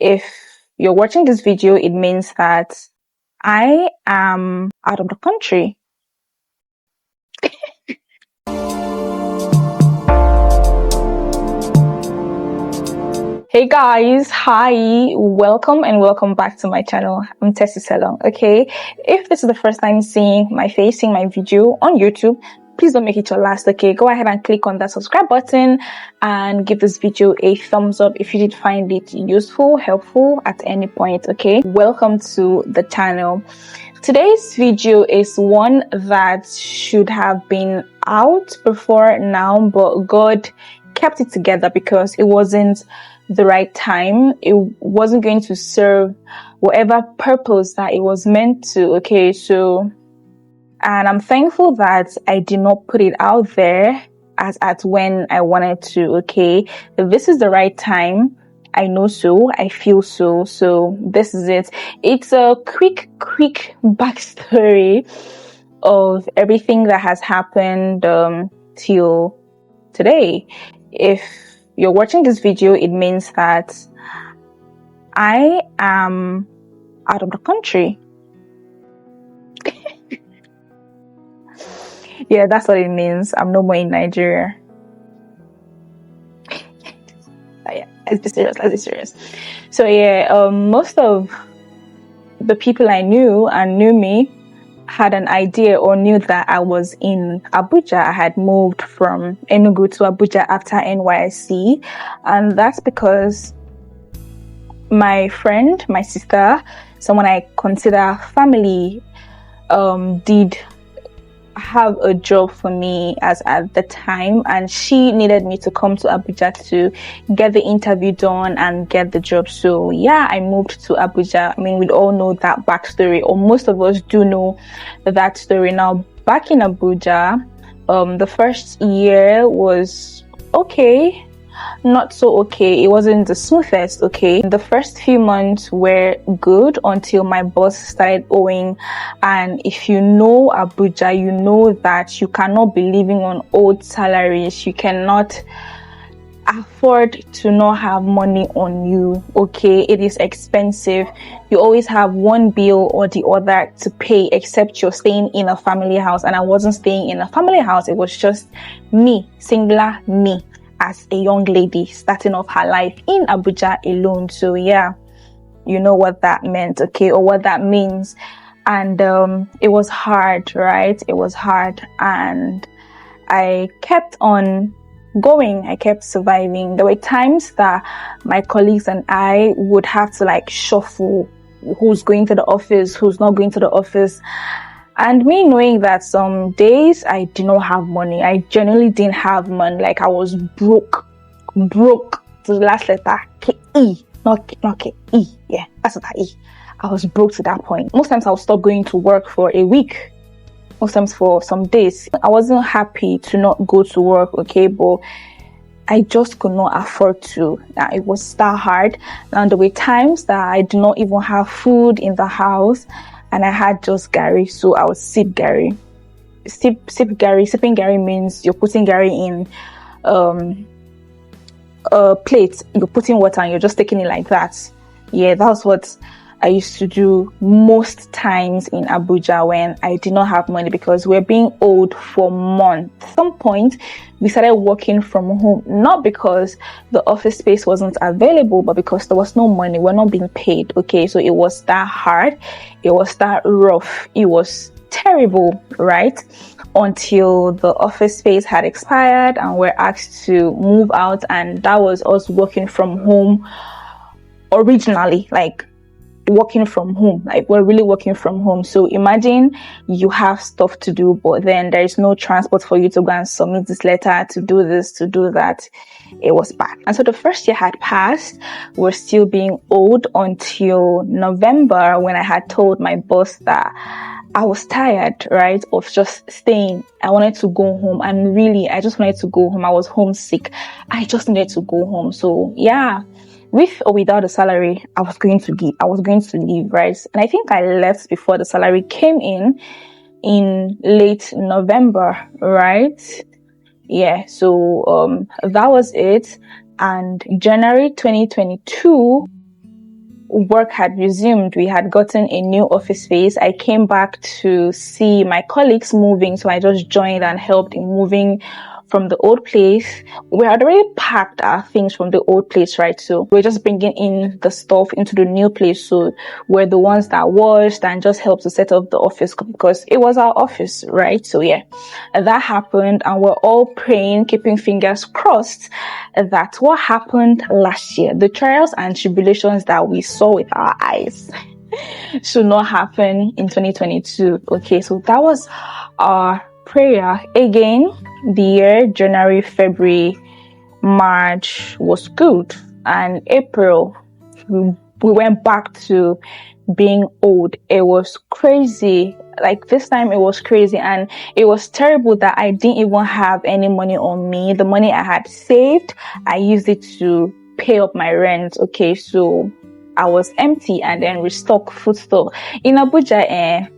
If you're watching this video, it means that I am out of the country. Hey guys, hi, welcome and welcome back to my channel. I'm Tessie Salon. Okay, if this is the first time seeing my face, seeing my video on YouTube, please don't make it your last. Okay, go ahead and click on that subscribe button and give this video a thumbs up if you did find it useful, helpful at any point. Okay, welcome to the channel. Today's video is one that should have been out before now, but God kept it together because it wasn't the right time. It wasn't going to serve whatever purpose that it was meant to. Okay, so, and I'm thankful that I did not put it out there as at when I wanted to. Okay, this is the right time. I know so, I feel so, so this is it. It's a quick backstory of everything that has happened till today. If you're watching this video, it means that I am out of the country. Yeah, that's what it means. I'm no more in Nigeria. Yeah, let's be serious. So yeah, most of the people I knew and knew me had an idea or knew that I was in Abuja. I had moved from Enugu to Abuja after NYSC, and that's because my friend, my sister, someone I consider family, did have a job for me as at the time, and she needed me to come to Abuja to get the interview done and get the job. So yeah, I moved to Abuja. I mean, we all know that backstory, or most of us do know that story. Now, back in Abuja, the first year was okay, not so okay. It wasn't the smoothest. Okay, the first few months were good until my boss started owing. And if you know Abuja, you know that you cannot be living on old salaries. You cannot afford to not have money on you. Okay, it is expensive. You always have one bill or the other to pay, except you're staying in a family house. And I wasn't staying in a family house. It was just me, singular me, as a young lady starting off her life in Abuja alone. So yeah, you know what that meant, okay, or what that means. And it was hard, right? It was hard, and I kept on going. I kept surviving. There were times that my colleagues and I would have to like shuffle who's going to the office, who's not going to the office. And me knowing that some days I did not have money. I genuinely didn't have money. Like I was broke to the last letter, K-E, not K-E. Yeah, that's what E. I was broke to that point. Most times I would stop going to work for a week. Most times for some days. I wasn't happy to not go to work, okay, but I just could not afford to. It was that hard. And there were times that I did not even have food in the house, and I had just Gary, so I would sip Gary. Sip Gary. Sipping Gary means you're putting Gary in a plate, you're putting water and you're just taking it like that. Yeah, that's what I used to do most times in Abuja when I did not have money, because we're being owed for months. At some point, we started working from home, not because the office space wasn't available, but because there was no money. We're not being paid. Okay, so it was that hard. It was that rough. It was terrible, right? Until the office space had expired and we're asked to move out, and that was us working from home originally, like working from home, like we're really working from home. So imagine you have stuff to do, but then there is no transport for you to go and submit this letter, to do this, to do that. It was bad. And so the first year had passed. We're still being owed until November, when I had told my boss that I was tired, right, of just staying. I wanted to go home, and really, I just wanted to go home. I was homesick. I just needed to go home. So yeah, with or without a salary, I was going to leave, right? And I think I left before the salary came in late November, right? Yeah, so that was it. And January 2022, work had resumed, we had gotten a new office space. I came back to see my colleagues moving, so I just joined and helped in moving from the old place. We had already packed our things from the old place, right? So we're just bringing in the stuff into the new place. So we're the ones that washed and just helped to set up the office because it was our office, right? So yeah, that happened, and we're all praying, keeping fingers crossed that what happened last year, the trials and tribulations that we saw with our eyes, should not happen in 2022. Okay, so that was our prayer. Again, the year January, February, March was good, and April we went back to being old. It was crazy. Like this time it was crazy, and it was terrible that I didn't even have any money on me. The money I had saved, I used it to pay up my rent. Okay, so I was empty, and then restock foodstuff. In Abuja,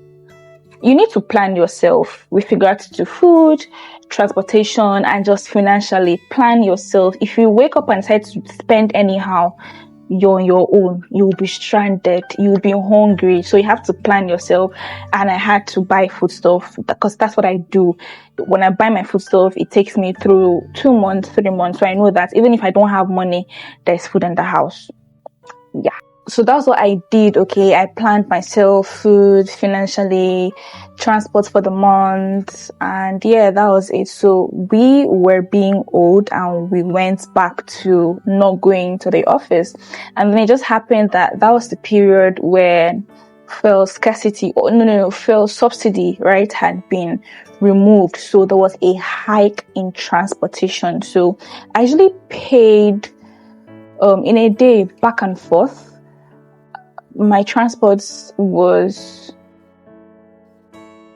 you need to plan yourself with regards to food, transportation, and just financially plan yourself. If you wake up and decide to spend anyhow, you're on your own. You'll be stranded. You'll be hungry. So you have to plan yourself. And I had to buy foodstuff because that's what I do. When I buy my foodstuff, it takes me through 2 months, 3 months. So I know that even if I don't have money, there's food in the house. Yeah. So that's what I did. Okay, I planned myself food, financially, transport for the month, and yeah, that was it. So we were being old, and we went back to not going to the office. And then it just happened that was the period where fuel scarcity, fuel subsidy, right, had been removed. So there was a hike in transportation. So I usually paid in a day back and forth. My transport was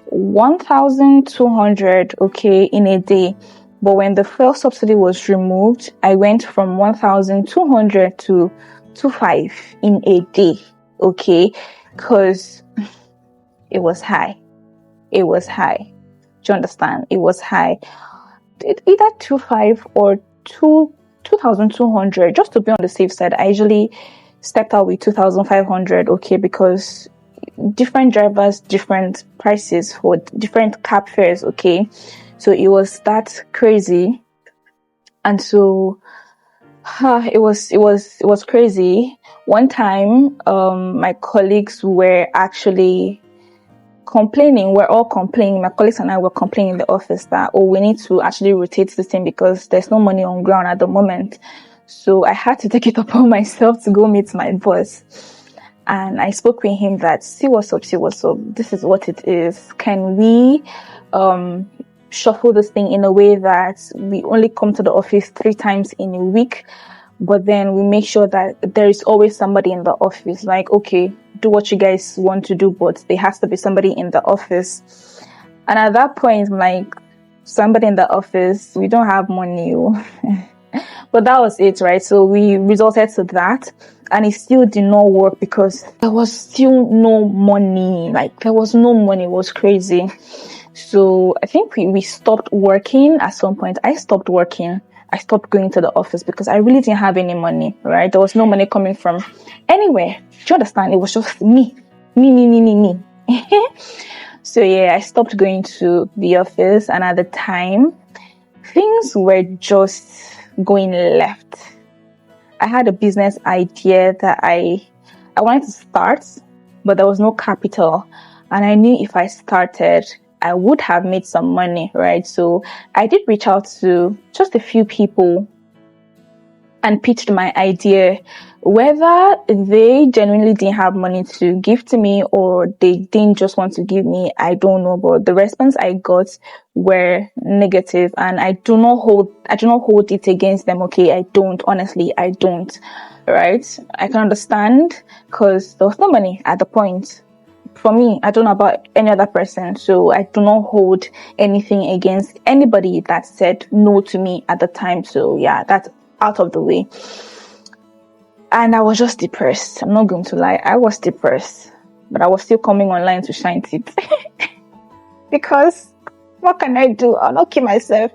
1,200, okay, in a day. But when the fuel subsidy was removed, I went from 1,200 to 2,500 in a day, okay, because it was high. It was high. Do you understand? It was high. Either 2,500 or 2,200, just to be on the safe side. I usually stepped out with 2,500, okay, because different drivers, different prices for different cab fares, okay. So it was that crazy, and so it was crazy. One time, my colleagues were actually complaining. We're all complaining. My colleagues and I were complaining in the office that, we need to actually rotate this thing because there's no money on ground at the moment. So I had to take it upon myself to go meet my boss. And I spoke with him that, see what's up. This is what it is. Can we shuffle this thing in a way that we only come to the office 3 times in a week, but then we make sure that there is always somebody in the office. Like, okay, do what you guys want to do, but there has to be somebody in the office. And at that point, I'm like, somebody in the office, we don't have money. But that was it, right? So we resorted to that, and it still did not work because there was still no money. Like, there was no money. It was crazy. So I think we stopped working at some point. I stopped working. I stopped going to the office because I really didn't have any money, right? There was no money coming from anywhere. Do you understand? It was just me. So yeah, I stopped going to the office, and at the time, things were just going left. I had a business idea that I wanted to start, but there was no capital. And I knew if I started, I would have made some money, right? So I did reach out to just a few people and pitched my idea. Whether they genuinely didn't have money to give to me or they didn't just want to give me, I don't know. But the response I got were negative, and I do not hold it against them. Okay, I don't. Honestly, I don't. Right? I can understand because there was no money at the point. For me, I don't know about any other person, so I do not hold anything against anybody that said no to me at the time. So yeah, that's out of the way. And I was just depressed. I'm not going to lie. I was depressed, but I was still coming online to shine it because what can I do? I'll not keep myself.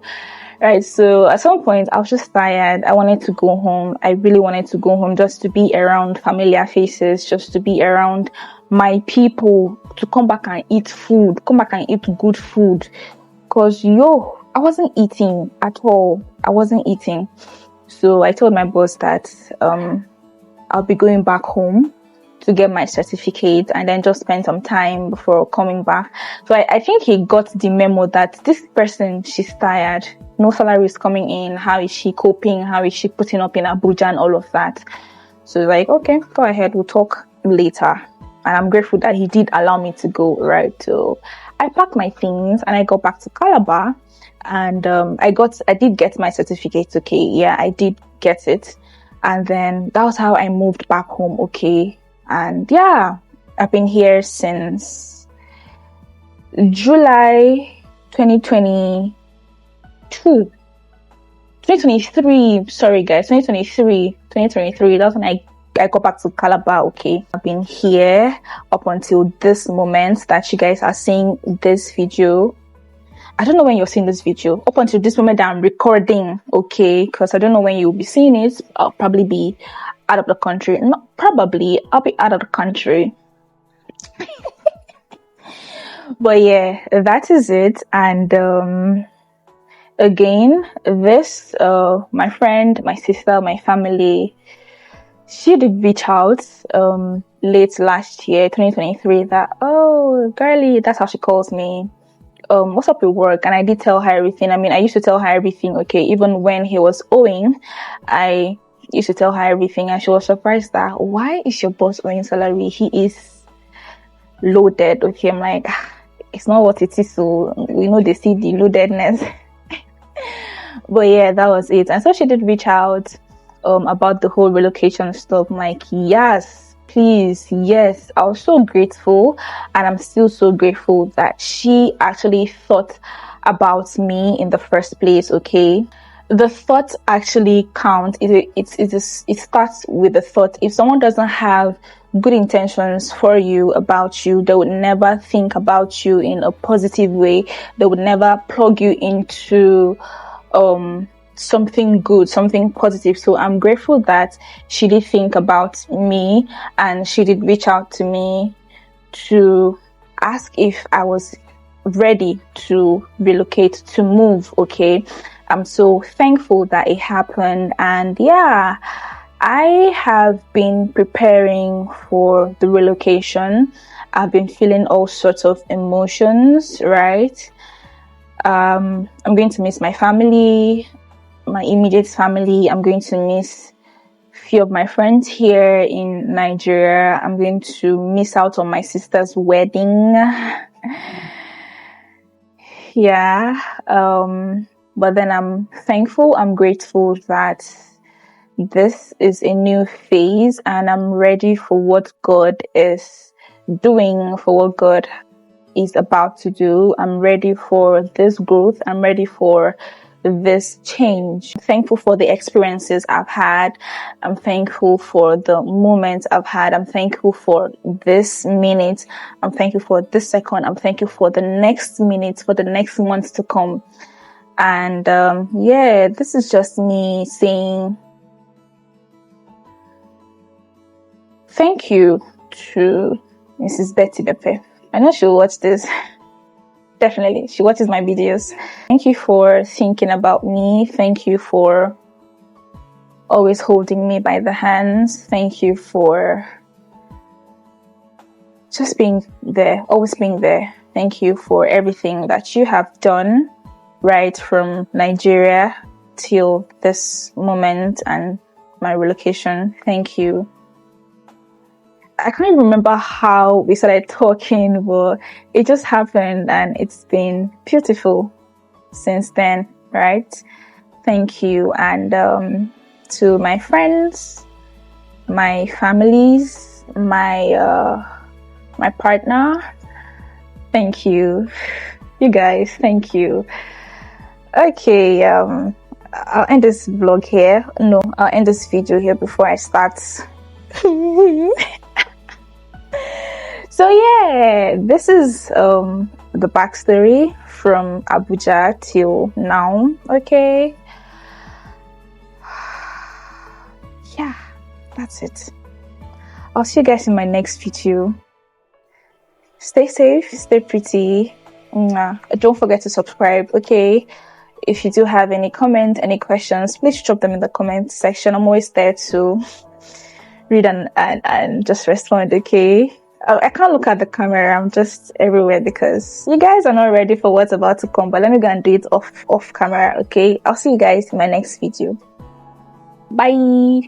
Right, so at some point I was just tired. I wanted to go home. I really wanted to go home just to be around familiar faces, just to be around my people, to come back and eat food, come back and eat good food. Cause I wasn't eating at all. I wasn't eating. So I told my boss that I'll be going back home to get my certificate and then just spend some time before coming back. So I think he got the memo that this person, she's tired. No salary is coming in. How is she coping? How is she putting up in Abuja and all of that? So like, okay, go ahead. We'll talk later. And I'm grateful that he did allow me to go, right? So I packed my things and I got back to Calabar, and I did get my certificate. Okay. Yeah, I did get it. And then that was how I moved back home. Okay. And yeah, I've been here since July 2023. Sorry guys, 2023. That's when I got back to Calabar. Okay, I've been here up until this moment that you guys are seeing this video. I don't know when you're seeing this video. Up until this moment that I'm recording, okay, because I don't know when you'll be seeing it. I'll probably be out of the country. Not probably, I'll be out of the country. But yeah, that is it. And again, this my friend, my sister, my family, she did reach out late last year, 2023, that, oh girly, that's how she calls me. What's up with work? And I did tell her everything. I mean, I used to tell her everything, okay, even when he was owing, I used to tell her everything, and she was surprised that, why is your boss owing salary? He is loaded. Okay, I'm like, it's not what it is, so we know they see the loadedness. But yeah, that was it. And so she did reach out about the whole relocation stuff. I'm like, yes, please, yes. I was so grateful, and I'm still so grateful that she actually thought about me in the first place. Okay, the thought actually counts. It starts with the thought. If someone doesn't have good intentions for you, about you, they would never think about you in a positive way. They would never plug you into something good, something positive. So I'm grateful that she did think about me, and she did reach out to me to ask if I was ready to relocate, to move. Okay, I'm so thankful that it happened. And yeah, I have been preparing for the relocation. I've been feeling all sorts of emotions, right? I'm going to miss my family, my immediate family. I'm going to miss a few of my friends here in Nigeria. I'm going to miss out on my sister's wedding. Yeah. But then I'm thankful, I'm grateful that this is a new phase, and I'm ready for what God is doing, for what God is about to do. I'm ready for this growth. I'm ready for this change. I'm thankful for the experiences I've had. I'm thankful for the moments I've had. I'm thankful for this minute. I'm thankful for this second. I'm thankful for the next minute, for the next months to come. And yeah, this is just me saying thank you to Mrs. Betty Beppe. I know she'll watch this. Definitely, she watches my videos. Thank you for thinking about me. Thank you for always holding me by the hands. Thank you for just being there, always being there. Thank you for everything that you have done, right from Nigeria till this moment and my relocation. Thank you. I can't remember how we started talking, but it just happened, and it's been beautiful since then, right? Thank you. And to my friends, my families, my partner, thank you. You guys, thank you. Okay, I'll end this vlog here. No, I'll end this video here before I start. So yeah, this is the backstory from Abuja till now. Okay. Yeah, that's it. I'll see you guys in my next video. Stay safe, stay pretty. Don't forget to subscribe, okay? If you do have any comment, any questions, please drop them in the comment section. I'm always there to read and just respond, okay? I can't look at the camera. I'm just everywhere because you guys are not ready for what's about to come. But let me go and do it off camera, okay? I'll see you guys in my next video. Bye.